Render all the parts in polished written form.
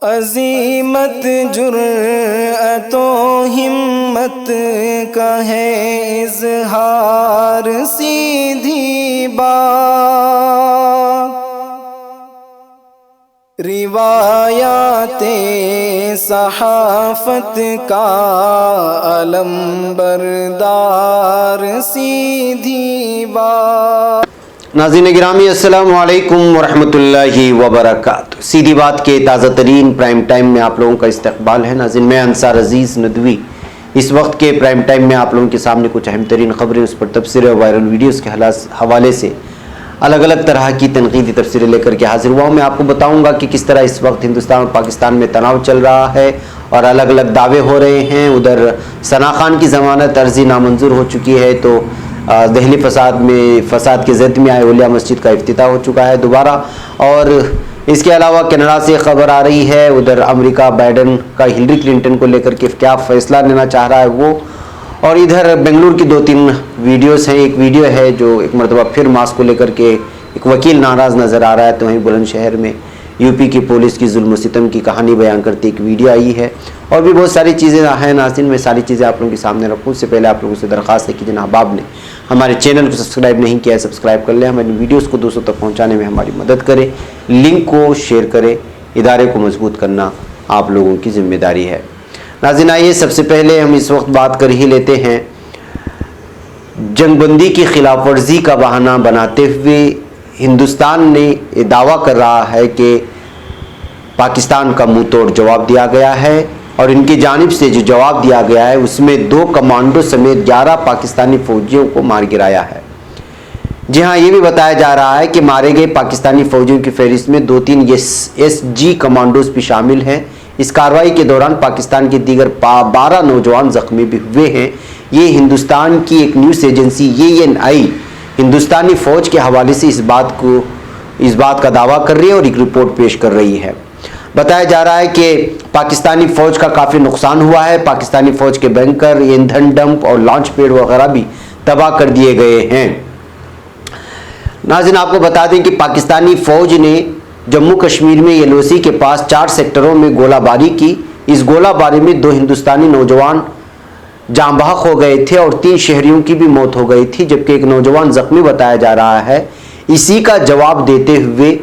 عظیمت جرأت و ہمت کا ہے اظہار، سیدھی بات روایات صحافت کا علم بردار، سیدھی بات۔ ناظرین گرامی السلام علیکم ورحمۃ اللہ وبرکاتہ۔ سیدھی بات کے تازہ ترین پرائم ٹائم میں آپ لوگوں کا استقبال ہے۔ ناظرین میں انصار عزیز ندوی اس وقت کے پرائم ٹائم میں آپ لوگوں کے سامنے کچھ اہم ترین خبریں، اس پر تبصرے اور وائرل ویڈیوز کے حوالے سے الگ الگ طرح کی تنقیدی تبصرے لے کر کے حاضر ہوا ہوں۔ میں آپ کو بتاؤں گا کہ کس طرح اس وقت ہندوستان اور پاکستان میں تناؤ چل رہا ہے اور الگ الگ دعوے ہو رہے ہیں۔ ادھر ثنا خان کی ضمانت عرضی نامنظور ہو چکی ہے، تو دہلی فساد کے زد میں آئے اولیاء مسجد کا افتتاح ہو چکا ہے دوبارہ، اور اس کے علاوہ کینیڈا سے خبر آ رہی ہے ادھر امریکہ بائیڈن کا ہلری کلنٹن کو لے کر کے کیا فیصلہ لینا چاہ رہا ہے وہ، اور ادھر بنگلور کی دو تین ویڈیوز ہیں۔ ایک ویڈیو ہے جو ایک مرتبہ پھر ماسک کو لے کر کے ایک وکیل ناراض نظر آ رہا ہے، تو وہیں بلند شہر میں یو پی کی پولیس کی ظلم و ستم کی کہانی بیان کرتی ایک ویڈیو آئی ہے، اور بھی بہت ساری چیزیں ہیں۔ ناظرین میں ساری چیزیں آپ لوگوں کے سامنے رکھوں، اس سے پہلے آپ لوگوں سے درخواست ہے کہ جن احباب نے ہمارے چینل کو سبسکرائب نہیں کیا ہے سبسکرائب کر لیں، ہماری ویڈیوز کو دوستوں تک پہنچانے میں ہماری مدد کریں، لنک کو شیئر کریں، ادارے کو مضبوط کرنا آپ لوگوں کی ذمہ داری ہے۔ ناظرین آئیے سب سے پہلے ہم اس وقت بات کر ہی لیتے ہیں جنگ بندی کی خلاف ورزی کا بہانہ بناتے ہوئے ہندوستان نے یہ دعویٰ کر رہا ہے کہ پاکستان کا منہ توڑ جواب دیا گیا ہے، اور ان کی جانب سے جو جواب دیا گیا ہے اس میں 2 کمانڈو سمیت 11 پاکستانی فوجیوں کو مار گرایا ہے۔ جی ہاں، یہ بھی بتایا جا رہا ہے کہ مارے گئے پاکستانی فوجیوں کی فہرست میں 2-3 ایس جی کمانڈوز بھی شامل ہیں۔ اس کارروائی کے دوران پاکستان کے دیگر 12 نوجوان زخمی بھی ہوئے ہیں۔ یہ ہندوستان کی ایک نیوز ایجنسی ANI ہندوستانی فوج کے حوالے سے اس بات کا دعویٰ کر رہی ہے اور ایک رپورٹ پیش کر رہی ہے۔ بتایا جا رہا ہے کہ پاکستانی فوج کا کافی نقصان ہوا ہے، پاکستانی فوج کے بینکر، ایندھن ڈمپ اور لانچ پیڈ وغیرہ بھی تباہ کر دیے گئے ہیں۔ ناظرین آپ کو بتا دیں کہ پاکستانی فوج نے جموں کشمیر میں یلوسی کے پاس 4 سیکٹروں میں گولہ باری کی۔ اس گولہ باری میں 2 ہندوستانی نوجوان جاں بحق ہو گئے تھے اور 3 شہریوں کی بھی موت ہو گئی تھی، جبکہ ایک نوجوان زخمی بتایا جا رہا ہے۔ اسی کا جواب دیتے ہوئے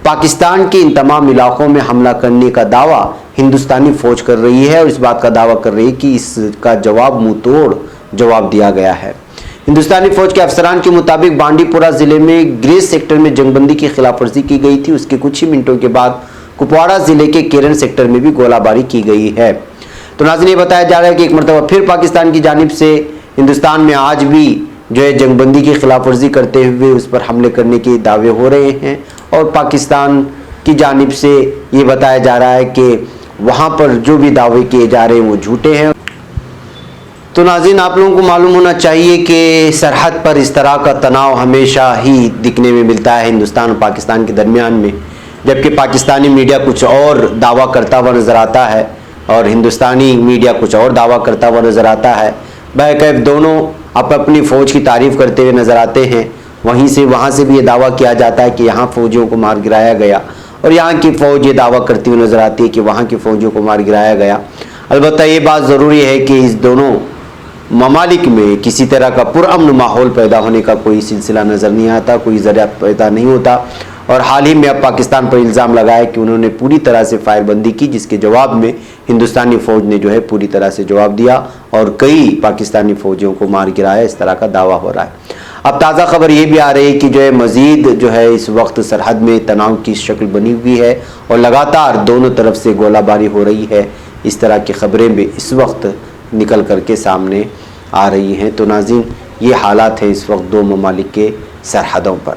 پاکستان کے ان تمام علاقوں میں حملہ کرنے کا دعویٰ ہندوستانی فوج کر رہی ہے، اور اس بات کا دعویٰ کر رہی ہے کہ اس کا جواب منہ توڑ جواب دیا گیا ہے۔ ہندوستانی فوج کے افسران کے مطابق بانڈی پورہ ضلع میں گریز سیکٹر میں جنگ بندی کی خلاف ورزی کی گئی تھی۔ اس کے کچھ ہی منٹوں کے بعد کپواڑہ ضلع کے کیرن سیکٹر میں بھی گولہ باری کی گئی ہے۔ تو ناظرین یہ بتایا جا رہا ہے کہ ایک مرتبہ پھر پاکستان کی جانب سے ہندوستان میں آج بھی جو ہے جنگ بندی کی خلاف ورزی کرتے ہوئے اس پر حملے کرنے کے دعوے ہو رہے ہیں، اور پاکستان کی جانب سے یہ بتایا جا رہا ہے کہ وہاں پر جو بھی دعوے کیے جا رہے ہیں وہ جھوٹے ہیں۔ تو ناظرین آپ لوگوں کو معلوم ہونا چاہیے کہ سرحد پر اس طرح کا تناؤ ہمیشہ ہی دکھنے میں ملتا ہے ہندوستان اور پاکستان کے درمیان میں، جبکہ پاکستانی میڈیا کچھ اور دعویٰ کرتا ہوا نظر آتا ہے اور ہندوستانی میڈیا کچھ اور دعویٰ کرتا ہوا نظر آتا ہے۔ بہرکیف دونوں اپنی فوج کی تعریف کرتے ہوئے نظر آتے ہیں، وہاں سے بھی یہ دعویٰ کیا جاتا ہے کہ یہاں فوجیوں کو مار گرایا گیا، اور یہاں کی فوج یہ دعویٰ کرتی ہوئی نظر آتی ہے کہ وہاں کی فوجیوں کو مار گرایا گیا۔ البتہ یہ بات ضروری ہے کہ اس دونوں ممالک میں کسی طرح کا پرامن ماحول پیدا ہونے کا کوئی سلسلہ نظر نہیں آتا، کوئی ذریعہ پیدا نہیں ہوتا، اور حال ہی میں اب پاکستان پر الزام لگایا کہ انہوں نے پوری طرح سے فائر بندی کی، جس کے جواب میں ہندوستانی فوج نے جو ہے پوری طرح سے جواب دیا اور کئی پاکستانی فوجیوں کو مار گرایا، اس طرح کا دعویٰ ہو رہا ہے۔ اب تازہ خبر یہ بھی آ رہی ہے کہ جو ہے مزید جو ہے اس وقت سرحد میں تناؤ کی شکل بنی ہوئی ہے اور لگاتار دونوں طرف سے گولہ باری ہو رہی ہے۔ اس طرح کی خبریں بھی اس وقت نکل کر کے سامنے آ رہی ہیں۔ تو ناظرین یہ حالات ہیں اس وقت 2 ممالک کے سرحدوں پر۔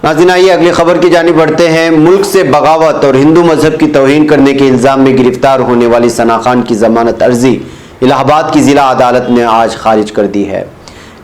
ناظرین آئیے اگلی خبر کی جانب بڑھتے ہیں۔ ملک سے بغاوت اور ہندو مذہب کی توہین کرنے کے الزام میں گرفتار ہونے والی ثنا خان کی ضمانت عرضی الہ آباد کی ضلع عدالت نے آج خارج کر دی ہے۔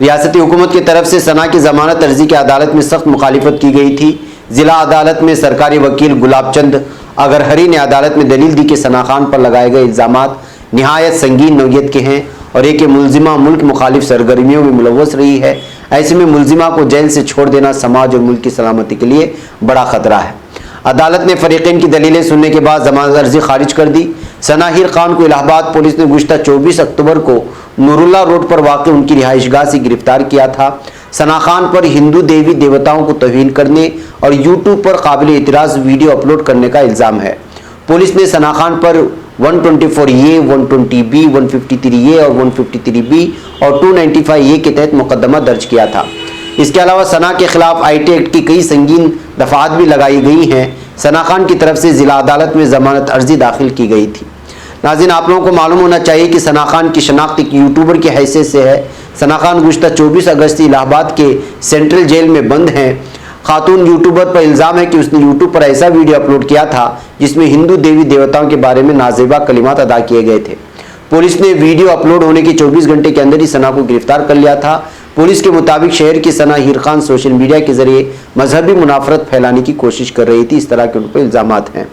ریاستی حکومت کی طرف سے ثنا کی ضمانت عرضی کی عدالت میں سخت مخالفت کی گئی تھی۔ ضلع عدالت میں سرکاری وکیل گلاب چند اگرہری نے عدالت میں دلیل دی کہ ثنا خان پر لگائے گئے الزامات نہایت سنگین نوعیت کے ہیں اور ایک ملزمہ ملک مخالف سرگرمیوں میں ملوث رہی ہے۔ ایسے میں ملزمہ کو جیل سے چھوڑ دینا سماج اور ملک کی سلامتی کے لیے بڑا خطرہ ہے۔ عدالت نے فریقین کی دلیلیں سننے کے بعد ضمانت عرضی خارج کر دی۔ ثنا ہیر خان کو الہ آباد پولیس نے گزشتہ 24 اکتوبر کو نوراللہ روڈ پر واقع ان کی رہائش گاہ سے گرفتار کیا تھا۔ ثنا خان پر ہندو دیوی دیوتاؤں کو توہین کرنے اور یوٹیوب پر قابل اعتراض ویڈیو اپلوڈ کرنے کا الزام ہے۔ پولیس نے ثنا خان پر 124A، 120B، 153A اور 153B اور 295A کے تحت مقدمہ درج کیا تھا۔ اس کے علاوہ ثنا کے خلاف آئی ٹی ایکٹ کی کئی سنگین دفعات بھی لگائی گئی ہیں۔ ثنا خان کی طرف سے ضلع عدالت میں ضمانت عرضی داخل کی گئی تھی۔ ناظرین، آپ لوگوں کو معلوم ہونا چاہیے کہ ثنا خان کی شناخت ایک یوٹیوبر کی حیثیت سے ہے۔ ثنا خان گزشتہ 24 اگست سے الہ آباد کے سینٹرل جیل میں بند ہیں۔ خاتون یوٹیوبر پر الزام ہے کہ اس نے یوٹیوب پر ایسا ویڈیو اپلوڈ کیا تھا جس میں ہندو دیوی دیوتاؤں کے بارے میں نازیبا کلمات ادا کیے گئے تھے۔ پولیس نے ویڈیو اپلوڈ ہونے کے 24 گھنٹے کے اندر ہی ثنا کو گرفتار کر لیا تھا۔ پولیس کے مطابق شہر کی ثنا ہیر خان سوشل میڈیا کے ذریعے مذہبی منافرت پھیلانے کی کوشش کر رہی تھی، اس طرح کے ان پر الزامات ہیں۔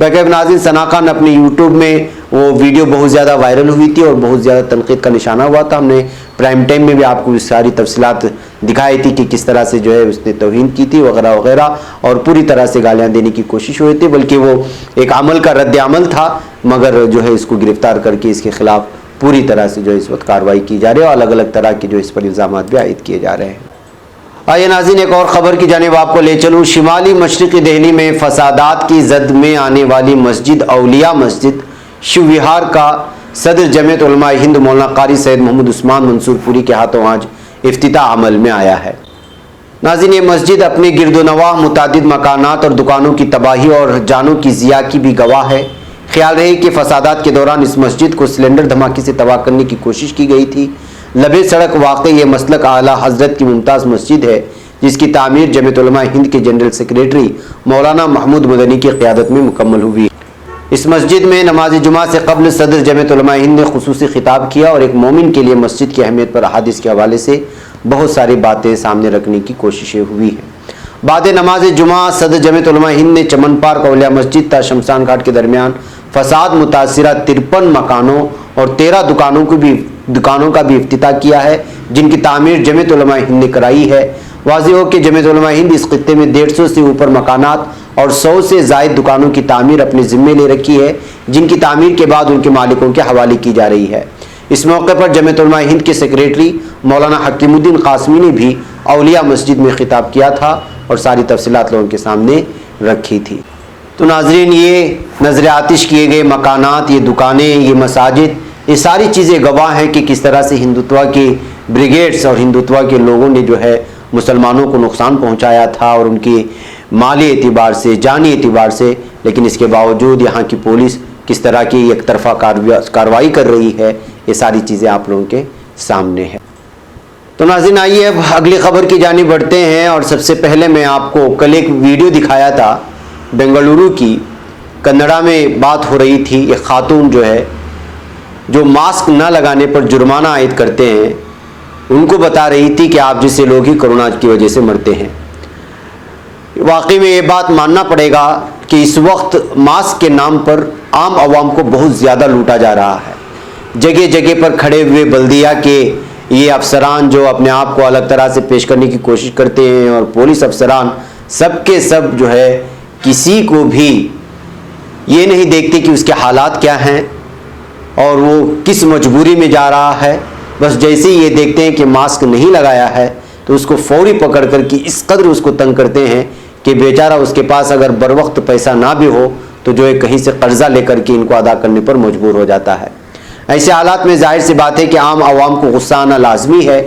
باقاعدہ ناظرین، ثنا خان اپنے یوٹیوب میں وہ ویڈیو بہت زیادہ وائرل ہوئی تھی اور بہت زیادہ تنقید کا نشانہ ہوا تھا۔ ہم نے پرائم ٹائم میں بھی آپ کو ساری تفصیلات دکھائی تھی کہ کس طرح سے جو ہے اس نے توہین کی تھی وغیرہ وغیرہ، اور پوری طرح سے گالیاں دینے کی کوشش ہوئی تھی، بلکہ وہ ایک عمل کا رد عمل تھا، مگر جو ہے اس کو گرفتار کر کے اس کے خلاف پوری طرح سے جو اس وقت کارروائی کی جا رہی ہے اور الگ الگ طرح کے جو اس پر الزامات بھی عائد کیے جا رہے ہیں۔ آئیے ناظرین، ایک اور خبر کی جانب آپ کو لے چلوں۔ شمالی مشرقی دہلی میں فسادات کی زد میں آنے والی مسجد اولیاء مسجد شیو وہار کا صدر جمعیت علماء ہند مولانا قاری سید محمد عثمان منصور پوری کے ہاتھوں آج افتتاح عمل میں آیا ہے۔ ناظرین، یہ مسجد اپنے گرد و نواح متعدد مکانات اور دکانوں کی تباہی اور جانوں کی ضیاع کی بھی گواہ ہے۔ خیال رہے کہ فسادات کے دوران اس مسجد کو سلنڈر دھماکے سے تباہ کرنے کی کوشش کی گئی تھی۔ لبے سڑک واقع یہ مسلک اعلیٰ حضرت کی ممتاز مسجد ہے، جس کی تعمیر جمعیت علماء ہند کے جنرل سیکریٹری مولانا محمود مدنی کی قیادت میں مکمل ہوئی۔ اس مسجد میں نماز جمعہ سے قبل صدر جمعیت علماء ہند نے خصوصی خطاب کیا اور ایک مومن کے لیے مسجد کی اہمیت پر احادیث کے حوالے سے بہت ساری باتیں سامنے رکھنے کی کوششیں ہوئی ہیں۔ بعد نماز جمعہ صدر جمعیت علماء ہند نے چمن پارک اولیاء مسجد تا شمشان گھاٹ کے درمیان فساد متاثرہ 53 مکانوں اور 13 دکانوں کا بھی افتتاح کیا ہے، جن کی تعمیر جمعیت علماء ہند نے کرائی ہے۔ واضح ہو کہ جمعیت علماء ہند اس خطے میں 150 سے اوپر مکانات اور 100 سے زائد دکانوں کی تعمیر اپنے ذمے لے رکھی ہے، جن کی تعمیر کے بعد ان کے مالکوں کے حوالے کی جا رہی ہے۔ اس موقع پر جمعیت علماء ہند کے سیکریٹری مولانا حکیم الدین قاسمی نے بھی اولیاء مسجد میں خطاب کیا تھا اور ساری تفصیلات لوگوں کے سامنے رکھی تھی۔ تو ناظرین، یہ نظر آتش کیے گئے مکانات، یہ دکانیں، یہ مساجد، یہ ساری چیزیں گواہ ہیں کہ کس طرح سے ہندوتوا کے بریگیڈز اور ہندوتوا کے لوگوں نے جو ہے مسلمانوں کو نقصان پہنچایا تھا، اور ان کی مالی اعتبار سے، جانی اعتبار سے، لیکن اس کے باوجود یہاں کی پولیس کس طرح کی ایک طرفہ کارروائی کر رہی ہے، یہ ساری چیزیں آپ لوگوں کے سامنے ہیں۔ تو ناظرین، آئیے اب اگلی خبر کی جانب بڑھتے ہیں، اور سب سے پہلے میں آپ کو کل ایک ویڈیو دکھایا تھا بنگلورو کی، کنڈا میں بات ہو رہی تھی۔ ایک خاتون جو ہے جو ماسک نہ لگانے پر جرمانہ عائد کرتے ہیں، ان کو بتا رہی تھی کہ آپ جیسے لوگ ہی کورونا کی وجہ سے مرتے ہیں۔ واقعی میں یہ بات ماننا پڑے گا کہ اس وقت ماسک کے نام پر عام عوام کو بہت زیادہ لوٹا جا رہا ہے۔ جگہ جگہ پر کھڑے ہوئے بلدیہ کے یہ افسران جو اپنے آپ کو الگ طرح سے پیش کرنے کی کوشش کرتے ہیں، اور پولیس افسران سب کے سب جو ہے کسی کو بھی یہ نہیں دیکھتے کہ اس کے حالات کیا ہیں اور وہ کس مجبوری میں جا رہا ہے۔ بس جیسے ہی یہ دیکھتے ہیں کہ ماسک نہیں لگایا ہے تو اس کو فوری پکڑ کر کے اس قدر اس کو تنگ کرتے ہیں کہ بیچارہ اس کے پاس اگر بر وقت پیسہ نہ بھی ہو تو جو ہے کہیں سے قرضہ لے کر کے ان کو ادا کرنے پر مجبور ہو جاتا ہے۔ ایسے حالات میں ظاہر سی بات ہے کہ عام عوام کو غصہ آنا لازمی ہے۔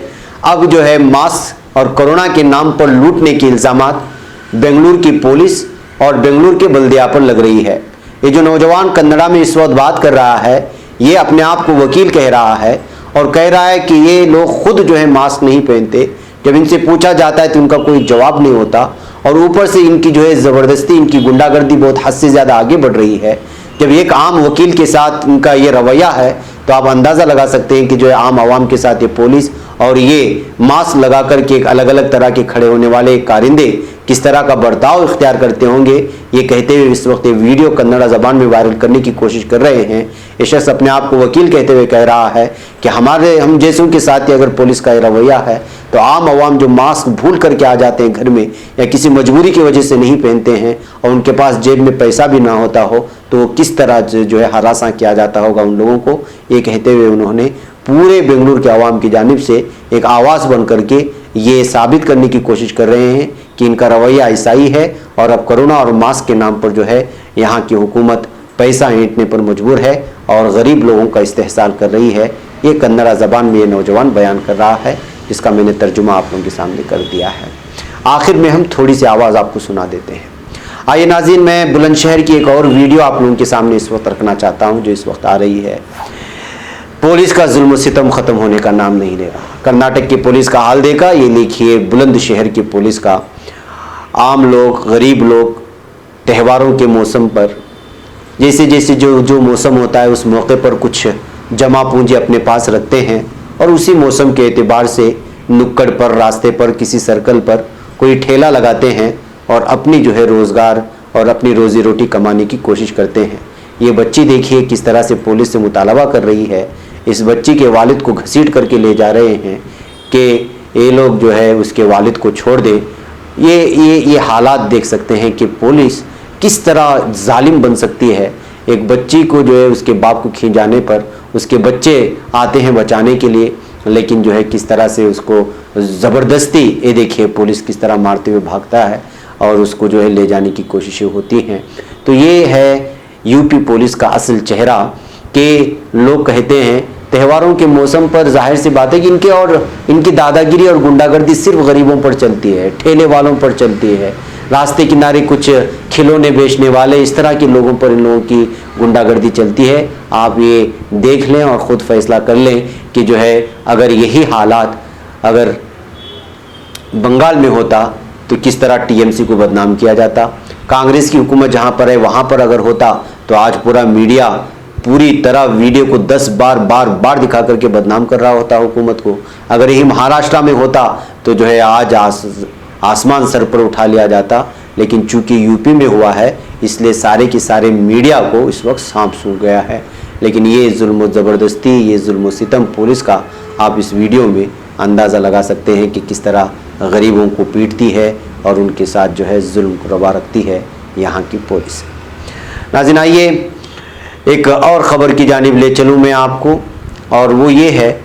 اب جو ہے ماسک اور کورونا کے نام پر لوٹنے کے الزامات بنگلور کی پولیس اور بنگلور کے بلدیہ پر لگ رہی ہے۔ یہ جو نوجوان کنڈا میں اس وقت بات کر رہا ہے، یہ اپنے آپ کو وکیل کہہ رہا ہے اور کہہ رہا ہے کہ یہ لوگ خود جو ہے ماسک نہیں پہنتے۔ جب ان سے پوچھا جاتا ہے تو ان کا کوئی جواب نہیں ہوتا، اور اوپر سے ان کی جو ہے زبردستی، ان کی گنڈا گردی بہت حد سے زیادہ آگے بڑھ رہی ہے۔ جب ایک عام وکیل کے ساتھ ان کا یہ رویہ ہے تو آپ اندازہ لگا سکتے ہیں کہ جو ہے عام عوام کے ساتھ یہ پولیس اور یہ ماسک لگا کر کے الگ الگ طرح کے کھڑے ہونے والے کارندے کس طرح کا برتاؤ اختیار کرتے ہوں گے۔ یہ کہتے ہوئے اس وقت یہ ویڈیو کنڑا زبان میں وائرل کرنے کی کوشش کر رہے ہیں۔ یہ شخص اپنے آپ کو وکیل کہتے ہوئے کہہ رہا ہے کہ ہم جیسوں کے ساتھ اگر پولیس کا یہ رویہ ہے تو عام عوام جو ماسک بھول کر کے آ جاتے ہیں گھر میں یا کسی مجبوری کی وجہ سے نہیں پہنتے ہیں اور ان کے پاس جیب میں پیسہ بھی نہ ہوتا ہو تو وہ کس طرح جو ہے ہراساں کیا جاتا ہوگا ان لوگوں کو، یہ کہتے ہوئے انہوں نے پورے بنگلور کے عوام کی جانب سے ایک آواز بن کر کے یہ ثابت کرنے کی کوشش کر رہے ہیں کہ ان کا رویہ ایسا ہی ہے اور اب کرونا اور ماسک کے نام پر جو ہے یہاں کی حکومت پیسہ اینٹنے پر مجبور ہے اور غریب لوگوں کا استحصال کر رہی ہے۔ یہ کنڑا زبان میں یہ نوجوان بیان کر رہا ہے، جس کا میں نے ترجمہ آپ لوگوں کے سامنے کر دیا ہے۔ آخر میں ہم تھوڑی سی آواز آپ کو سنا دیتے ہیں۔ آئیے ناظرین، میں بلند شہر کی ایک اور ویڈیو آپ لوگوں کے سامنے اس وقت رکھنا چاہتا ہوں جو اس وقت آ رہی ہے۔ پولیس کا ظلم و ستم ختم ہونے کا نام نہیں لے رہا۔ کرناٹک کی پولیس کا حال دیکھا، یہ دیکھیے بلند شہر کی پولیس کا۔ عام لوگ، غریب لوگ تہواروں کے موسم پر جیسے جو موسم ہوتا ہے اس موقع پر کچھ جمع پونجی اپنے پاس رکھتے ہیں اور اسی موسم کے اعتبار سے نکڑ پر، راستے پر، کسی سرکل پر کوئی ٹھیلا لگاتے ہیں اور اپنی جو ہے روزگار اور اپنی روزی روٹی کمانے کی کوشش کرتے ہیں۔ یہ بچی دیکھیے کس طرح سے پولیس سے مطالبہ کر رہی ہے، اس بچی کے والد کو گھسیٹ کر کے لے جا رہے ہیں کہ یہ لوگ جو ہے اس کے والد کو چھوڑ دیں۔ یہ حالات دیکھ سکتے ہیں کہ پولیس کس طرح ظالم بن سکتی ہے۔ ایک بچی کو جو ہے اس کے باپ کو کھینچ جانے پر اس کے بچے آتے ہیں بچانے کے لیے، لیکن جو ہے کس طرح سے اس کو زبردستی، یہ دیکھیے پولیس کس طرح مارتے ہوئے بھاگتا ہے اور اس کو جو ہے لے جانے کی کوششیں ہوتی ہیں۔ تو یہ ہے یو پی پولیس کا اصل چہرہ کہ لوگ کہتے ہیں تہواروں کے موسم پر ظاہر سی بات ہے کہ ان کی دادا گیری اور گنڈا گردی صرف غریبوں پر چلتی ہے، ٹھیلے والوں پر چلتی ہے، راستے کنارے کچھ کھلونے بیچنے والے، اس طرح کے لوگوں پر ان لوگوں کی گنڈا گردی چلتی ہے۔ آپ یہ دیکھ لیں اور خود فیصلہ کر لیں کہ جو ہے اگر یہی حالات اگر بنگال میں ہوتا تو کس طرح ٹی ایم سی کو بدنام کیا جاتا۔ کانگریس کی حکومت جہاں پر ہے وہاں پر اگر ہوتا تو آج پورا میڈیا پوری طرح ویڈیو کو 10 بار دکھا کر کے بدنام کر رہا ہوتا حکومت کو۔ اگر یہی مہاراشٹرا میں ہوتا تو جو ہے آج آسمان سر پر اٹھا لیا جاتا، لیکن چونکہ یو پی میں ہوا ہے اس لیے سارے کے سارے میڈیا کو اس وقت سانپ سونگھ گیا ہے۔ لیکن یہ ظلم و زبردستی، یہ ظلم و ستم پولیس کا آپ اس ویڈیو میں اندازہ لگا سکتے ہیں کہ کس طرح غریبوں کو پیٹتی ہے اور ان کے ساتھ جو ہے ظلم کو روا رکھتی ہے یہاں کی پولیس۔ ناظرین آئیے ایک اور خبر کی جانب لے چلوں میں آپ کو، اور وہ یہ ہے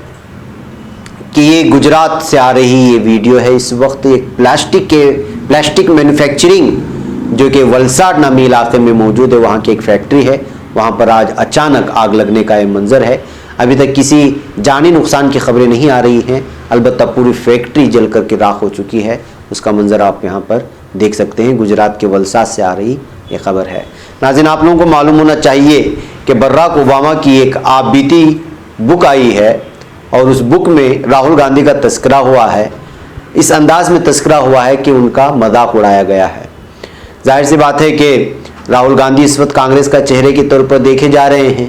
کہ یہ گجرات سے آ رہی یہ ویڈیو ہے۔ اس وقت ایک پلاسٹک مینوفیکچرنگ جو کہ ولساڈ نامی علاقے میں موجود ہے، وہاں کی ایک فیکٹری ہے، وہاں پر آج اچانک آگ لگنے کا یہ منظر ہے۔ ابھی تک کسی جانی نقصان کی خبریں نہیں آ رہی ہیں، البتہ پوری فیکٹری جل کر کے راکھ ہو چکی ہے۔ اس کا منظر آپ یہاں پر دیکھ سکتے ہیں، گجرات کے ولساڈ سے آ رہی یہ خبر ہے۔ ناظرین آپ لوگوں کو معلوم ہونا چاہیے کہ براک اوباما کی ایک آپ بیتی بک آئی ہے اور اس بک میں راہل گاندھی کا تذکرہ ہوا ہے، اس انداز میں تذکرہ ہوا ہے کہ ان کا مذاق اڑایا گیا ہے۔ ظاہر سی بات ہے کہ راہل گاندھی اس وقت کانگریس کا چہرے کے طور پر دیکھے جا رہے ہیں۔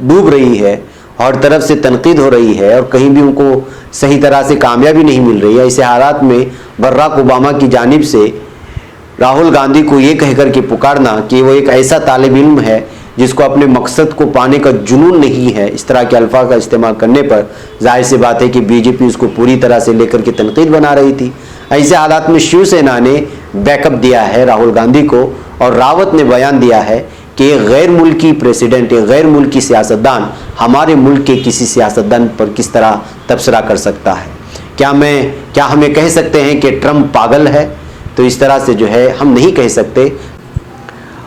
ڈوب رہی ہے، ہر طرف سے تنقید ہو رہی ہے اور کہیں بھی ان کو صحیح طرح سے کامیابی نہیں مل رہی ہے، ایسے حالات میں براک اوباما کی جانب سے راہل گاندھی کو یہ کہہ کر کے پکارنا کہ وہ ایک ایسا طالب علم ہے جس کو اپنے مقصد کو پانے کا جنون نہیں ہے، اس طرح کے الفاظ کا استعمال کرنے پر ظاہر سی بات ہے کہ بی جے پی اس کو پوری طرح سے لے کر کے تنقید بنا رہی تھی۔ ایسے حالات میں شیو سینا نے بیک اپ دیا ہے راہل گاندھی کو، اور راوت نے بیان دیا ہے کہ ایک غیر ملکی پریزیڈنٹ، ایک غیر ملکی سیاستدان ہمارے ملک کے کسی سیاستدان پر کس طرح تبصرہ کر سکتا ہے؟ کیا ہمیں کہہ سکتے ہیں کہ ٹرمپ پاگل ہے؟ تو اس طرح سے جو ہے ہم نہیں کہہ سکتے۔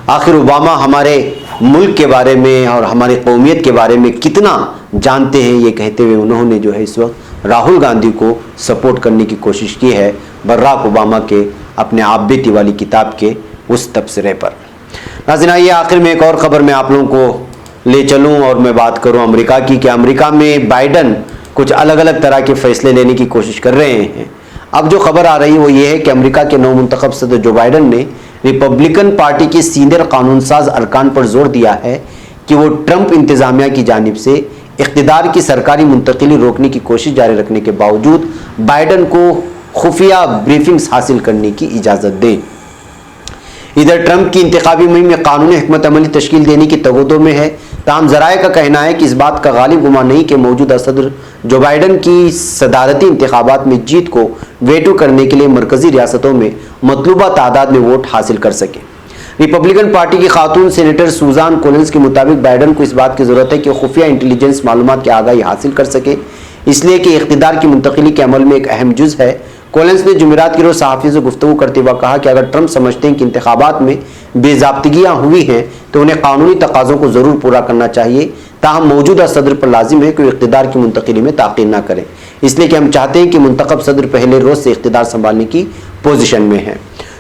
آخر اوباما ہمارے ملک کے بارے میں اور ہماری قومیت کے بارے میں کتنا جانتے ہیں، یہ کہتے ہوئے انہوں نے جو ہے اس وقت راہل گاندھی کو سپورٹ کرنے کی کوشش کی ہے براک اوباما کے اپنے آپ بیتی والی کتاب کے اس تبصرے پر۔ ناظرین آئیے آخر میں ایک اور خبر میں آپ لوگوں کو لے چلوں اور میں بات کروں امریکہ کی، کہ امریکہ میں بائیڈن کچھ الگ الگ طرح کے فیصلے لینے کی کوشش کر رہے ہیں۔ اب جو خبر آ رہی ہے وہ یہ ہے کہ امریکہ کے نو منتخب صدر جو بائیڈن نے ریپبلکن پارٹی کے سینئر قانون ساز ارکان پر زور دیا ہے کہ وہ ٹرمپ انتظامیہ کی جانب سے اقتدار کی سرکاری منتقلی روکنے کی کوشش جاری رکھنے کے باوجود بائیڈن کو خفیہ بریفنگز حاصل کرنے کی اجازت دیں۔ ادھر ٹرمپ کی انتخابی مہم میں قانونی حکمت عملی تشکیل دینے کی تگودو میں ہے، تاہم ذرائع کا کہنا ہے کہ اس بات کا غالب گمان نہیں کہ موجودہ صدر جو بائیڈن کی صدارتی انتخابات میں جیت کو ویٹو کرنے کے لیے مرکزی ریاستوں میں مطلوبہ تعداد میں ووٹ حاصل کر سکے۔ ریپبلکن پارٹی کی خاتون سینیٹر سوزان کولنز کے مطابق بائیڈن کو اس بات کی ضرورت ہے کہ خفیہ انٹیلیجنس معلومات کی آگاہی حاصل کر سکے، اس لیے کہ اقتدار کی منتقلی کے عمل میں ایک اہم جز ہے۔ کولنز نے جمعرات کی روز صحافیوں سے گفتگو کرتے ہوئے کہا کہ اگر ٹرمپ سمجھتے ہیں کہ انتخابات میں بے ضابطگیاں ہوئی ہیں تو انہیں قانونی تقاضوں کو ضرور پورا کرنا چاہیے، تاہم موجودہ صدر پر لازم ہے کہ وہ اقتدار کی منتقلی میں تاخیر نہ کریں، اس لیے کہ ہم چاہتے ہیں کہ منتخب صدر پہلے روز سے اقتدار سنبھالنے کی پوزیشن میں ہے۔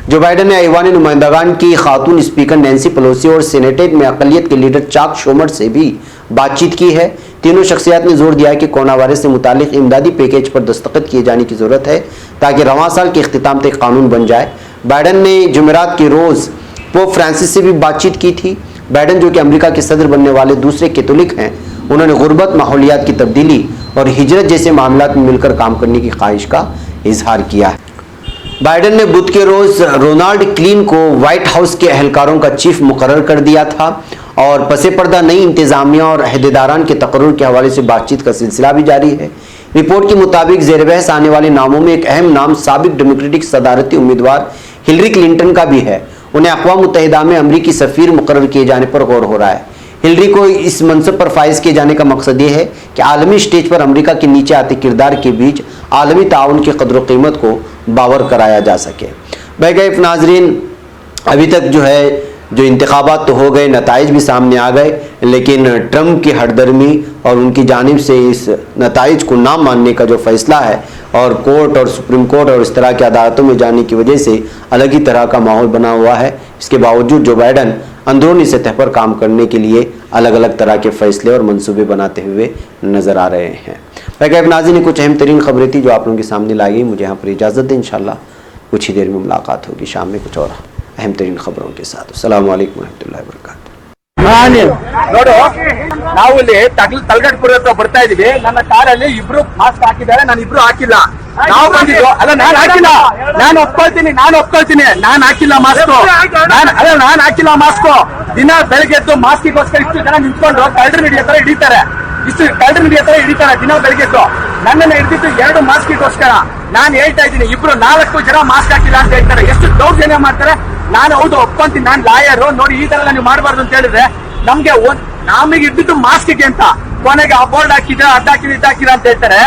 جو بائیڈن نے ایوان نمائندگان کی خاتون اسپیکر نینسی پلوسی اور سینیٹ میں اقلیت کے لیڈر چاک شومر سے بھی بات چیت کی ہے۔ تینوں شخصیات نے زور دیا ہے کہ کورونا وائرس سے متعلق امدادی پیکیج پر دستخط کیے جانے کی ضرورت ہے تاکہ رواں سال کے اختتام تک قانون بن جائے۔ بائیڈن نے جمعرات کی روز پوپ فرانسس سے بھی بات چیت کی تھی۔ بائیڈن جو کہ امریکہ کے صدر بننے والے دوسرے کیتھولک ہیں، انہوں نے غربت، ماحولیات کی تبدیلی اور ہجرت جیسے معاملات میں مل کر کام کرنے کی خواہش کا اظہار کیا ہے۔ بائیڈن نے بدھ کے روز رونالڈ کلین کو وائٹ ہاؤس کے اہلکاروں کا چیف مقرر کر دیا تھا اور پس پردہ نئی انتظامیہ اور عہدیداران کے تقرر کے حوالے سے بات چیت کا سلسلہ بھی جاری ہے۔ رپورٹ کے مطابق زیر بحث آنے والے ناموں میں ایک اہم نام سابق ڈیموکریٹک صدارتی امیدوار ہلری کلنٹن کا بھی ہے۔ انہیں اقوام متحدہ میں امریکی سفیر مقرر کیے جانے پر غور ہو رہا ہے۔ ہلری کو اس منصب پر فائز کیے جانے کا مقصد یہ ہے کہ عالمی سٹیج پر امریکہ کے نیچے آتے کردار کے بیچ عالمی تعاون کی قدر و قیمت کو باور کرایا جا سکے۔ بہرکیف ناظرین، ابھی تک جو انتخابات تو ہو گئے، نتائج بھی سامنے آ گئے، لیکن ٹرمپ کی ہٹ درمی اور ان کی جانب سے اس نتائج کو نہ ماننے کا جو فیصلہ ہے اور کورٹ اور سپریم کورٹ اور اس طرح کی عدالتوں میں جانے کی وجہ سے الگ ہی طرح کا ماحول بنا ہوا ہے۔ اس کے باوجود جو بائیڈن اندرونی سطح پر کام کرنے کے لیے الگ الگ طرح کے فیصلے اور منصوبے بناتے ہوئے نظر آ رہے ہیں۔ بہرکیف ناظرین، کچھ اہم ترین خبریں تھی جو آپ لوگوں کے سامنے لائی گئی۔ مجھے یہاں پر اجازت دیں، انشاءاللہ کچھ ہی دیر میں ملاقات ہوگی شام میں کچھ اور اہم ترین خبروں کے ساتھ۔ السلام علیکم ورحمۃ اللہ وبرکاتہ۔ ನೋಡು, ನಾವು ಇಲ್ಲಿ ತಲಗಟ್ಪುರ ಹತ್ರ ಬರ್ತಾ ಇದೀವಿ. ನನ್ನ ಕಾರಲ್ಲಿ ಇಬ್ರು ಮಾಸ್ಕ್ ಹಾಕಿದ್ದಾರೆ, ನಾನು ಇಬ್ರು ಹಾಕಿಲ್ಲ. ನಾವು ಬಂದಿದ್ದು ಅಲ್ಲ, ನಾನು ಹಾಕಿಲ್ಲ, ನಾನು ಒಪ್ಕೊಳ್ತೀನಿ, ನಾನು ಹಾಕಿಲ್ಲ ಮಾಸ್ಕ್, ನಾನು ಹಾಕಿಲ್ಲ ಮಾಸ್ಕ್. ದಿನ ಬೆಳಗ್ಗೆ ಎದ್ದು ಮಾಸ್ಕಿಗೋಸ್ಕರ ಇಷ್ಟು ಜನ ನಿಂತ್ಕೊಂಡು ಕಳ್ಳರನ್ನ ಹಿಡಿತಾರೆ, ದಿನ ಬೆಳಗ್ಗೆ ಎದ್ದು ನನ್ನನ್ನು ಹಿಡಿದಿದ್ದು 2 ಮಾಸ್ಕಿಗೋಸ್ಕರ. ನಾನು ಹೇಳ್ತಾ ಇದ್ದೀನಿ, 4 ಜನ ಮಾಸ್ಕ್ ಹಾಕಿಲ್ಲ ಅಂತ ಹೇಳ್ತಾರೆ. ಎಷ್ಟು ದೌರ್ಜನ್ಯ ಮಾಡ್ತಾರೆ. ನಾನು ಹೌದು ಒಪ್ಕೊಂತೀನಿ, ನಾನು ಲಾಯರು, ನೋಡಿ ಈ ತರ ನೀವು ಮಾಡಬಾರ್ದು ಅಂತ ಹೇಳಿದ್ರೆ ನಮಗೆ ಇದ್ದಿದ್ದು ಮಾಸ್ಕ್ಗೆ ಅಂತ, ಕೊನೆಗೆ ಆ ಬೋರ್ಡ್ ಹಾಕಿದ್ರೆ ಅಡ್ಡಾಕಿರ ಅಂತ ಹೇಳ್ತಾರೆ.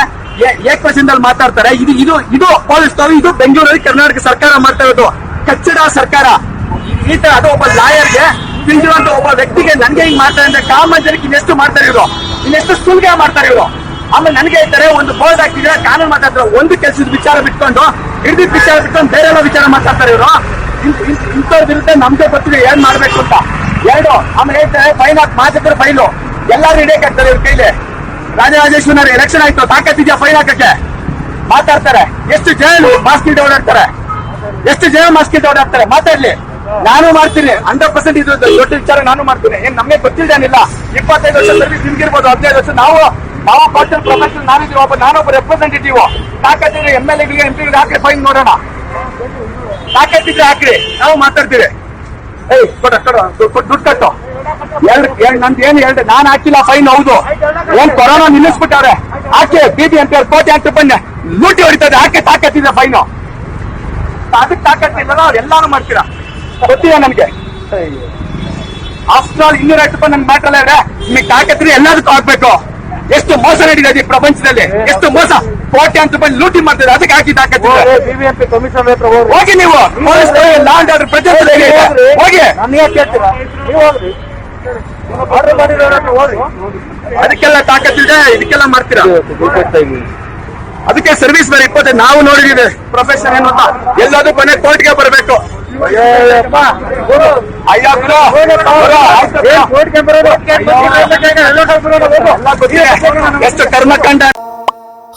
ಏಕವಚನದಲ್ಲಿ ಮಾತಾಡ್ತಾರೆ. ಇದು ಪೊಲೀಸ್, ಇದು ಬೆಂಗಳೂರಲ್ಲಿ ಕರ್ನಾಟಕ ಸರ್ಕಾರ ಮಾಡ್ತಾ ಇರೋದು ಕಚ್ಚಡ ಸರ್ಕಾರ. ಈ ತರ ಅದು ಒಬ್ಬ ಲಾಯರ್ಗೆ ತಿಳಿದಿರುವಂತ ಒಬ್ಬ ವ್ಯಕ್ತಿಗೆ ನನ್ಗೆ ಹಿಂಗ್ ಮಾಡ್ತಾರೆ ಅಂದ್ರೆ ಕಾಮನ್ ಜನಕ್ಕೆ ಇನ್ನೆಷ್ಟು ಮಾಡ್ತಾರೆ ಇವರು, ಇನ್ನೆಷ್ಟು ಸುಲ್ಗೆ ಮಾಡ್ತಾರೆ ಇವರು. ಆಮೇಲೆ ನನಗೆ ಹೇಳ್ತಾರೆ ಒಂದು ಬೋರ್ಡ್ ಹಾಕಿದ್ರೆ ಕಾನೂನು ಮಾತಾಡ್ತಾರೆ. ಒಂದು ಕೆಲಸದ ವಿಚಾರ ಬಿಟ್ಕೊಂಡು ಹಿಡಿದಿದ್ದ ವಿಚಾರ ಬಿಟ್ಕೊಂಡು ಬೇರೆ ಎಲ್ಲ ವಿಚಾರ ಮಾತಾಡ್ತಾರೆ ಇವರು. ಇಂಥವ್ರ ವಿರುದ್ಧ ನಮ್ಗೆ ಗೊತ್ತಿದೆ ಏನ್ ಮಾಡ್ಬೇಕು ಅಂತ. 2 ಆಮೇಲೆ ಹೇಳ್ತಾರೆ ಫೈನ್ ಹಾಕಿ, ಮಾತಾಡ್ತಾರೆ ಫೈಲು ಎಲ್ಲಾರು ಹಿಡಿಯಕ್ಕೆ ಆಗ್ತಾರೆ ಇವ್ರ ಕೈಲಿ. ರಾಜರಾಜೇಶ್ವರಿ ಎಲೆಕ್ಷನ್ ಆಯ್ತು, ತಾಕತ್ತಿದ್ಯಾ ಫೈನ್ ಹಾಕಕ್ಕೆ ಮಾತಾಡ್ತಾರೆ. ಎಷ್ಟು ಜನ ಮಾಸ್ಕ್ ಇಲ್ದೆ ಓಡಾಡ್ತಾರೆ, ಮಾತಾಡ್ಲಿ. ನಾನು ಮಾಡ್ತೀನಿ 100%. ಇದು ದೊಡ್ಡ ವಿಚಾರ, ನಾನು ಮಾಡ್ತೀನಿ. ಏನ್ ನಮ್ಗೆ ಗೊತ್ತಿಲ್ದೇನಿಲ್ಲ. 25 ವರ್ಷ ಸರ್ವಿಸ್ ನಿಮ್ಗಿರ್ಬೋದು, 15 ವರ್ಷ ನಾವು ಪರ್ಸನಲ್ ಪ್ರೊಫೆಷನಲ್ ನಾನೊಬ್ಬ ರೆಪ್ರೆಸೆಂಟೇಟಿವ್. ತಾಕತ್ತಿದ್ರೆ MLA ಗಳಿಗೆ MP ಹಾಕಿ ಫೈನ್ ನೋಡೋಣ. ತಾಕತ್ತಿದ್ರೆ ಹಾಕ್ರಿ, ನಾವು ಮಾತಾಡ್ತೀವಿ. ದುಡ್ಡು ಕಟ್ಟು. ನಂದು ಏನು ಹೇಳ್ದೆ, ನಾನು ಹಾಕಿಲ್ಲ ಫೈನ್. ಹೌದು, ಏನ್ ಕೊರೋನಾ ನಿಲ್ಲಿಸ್ಬಿಟ್ಟವ್ರೆ, ಹಾಕಿ. BBMP ಅವ್ರು ಕೋಟಿ ಅಂತ ಬಂದೆ ಲೂಟಿ ಹೊಡಿತಾರೆ, ಹಾಕಿ. ತಾಕತ್ತಿದ್ರೆ ಫೈನು, ಅದಕ್ಕೆ ತಾಕತ್ತಿಲ್ಲ ಅವ್ರು ಎಲ್ಲಾನು ಮಾಡ್ತೀರಾ ಗೊತ್ತಿದೆ ನನಗೆ. ಆಫ್ಟರ್ ಆಲ್ 200 ರೂಪಾಯಿ ನನ್ ಮ್ಯಾಟ್ರಲ್ಲ ಇದೆ. ನಿಮಗೆ ತಾಕತ್ತಿದ್ರೆ ಎಲ್ಲದಕ್ಕೂ ಹಾಕ್ಬೇಕು. ಎಷ್ಟು ಮೋಸ ನಡೀತದೆ ಈ ಪ್ರಪಂಚದಲ್ಲಿ, ಎಷ್ಟು ಮೋಸ. ಕೋಟಿ ಅಂತ ರೂಪಾಯಿ ಲೂಟಿ ಮಾಡ್ತಾರೆ, ಅದಕ್ಕೆ ಹಾಕಿ ತಾಕತ್ತಿದ್ರೆ. BBMP ಕಮಿಷನರ್ ಹತ್ರ ಹೋಗಿ, ನೀವು ಪೊಲೀಸ್ ಲಾ ಅಂಡ್ ಆರ್ಡರ್ ಪ್ರಜಾಪ್ರಭುತ್ವ ಹೋಗಿ. ಅದಕ್ಕೆಲ್ಲ ತಾಕತ್ತಿದೆ, ಇದಕ್ಕೆಲ್ಲ ಮಾಡ್ತೀರಾ. ಅದಕ್ಕೆ ಸರ್ವಿಸ್ ಮೇಲೆ 20 ನಾವು ನೋಡಿದೀವಿ ಪ್ರೊಫೆಷನ್ ಏನು ಅಂತ. ಎಲ್ಲದೂ ಕೊನೆ ಕೋರ್ಟ್ಗೆ ಬರಬೇಕು. ಎಷ್ಟು ಕರ್ಮಕಾಂಡ.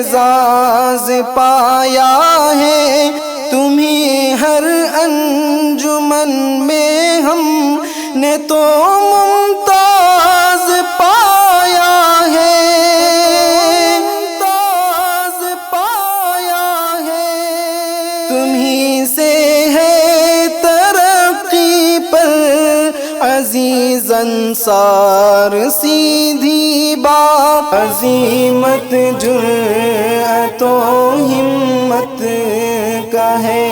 اعزاز پایا ہے، تمہیں ہر انجمن میں ہم نے تو ممتاز پایا ہے، ممتاز پایا ہے، تمہیں سے ہے ترقی پر عزیز انصار، سیدھی بات عظیمت جرأت و ہمت کا ہے۔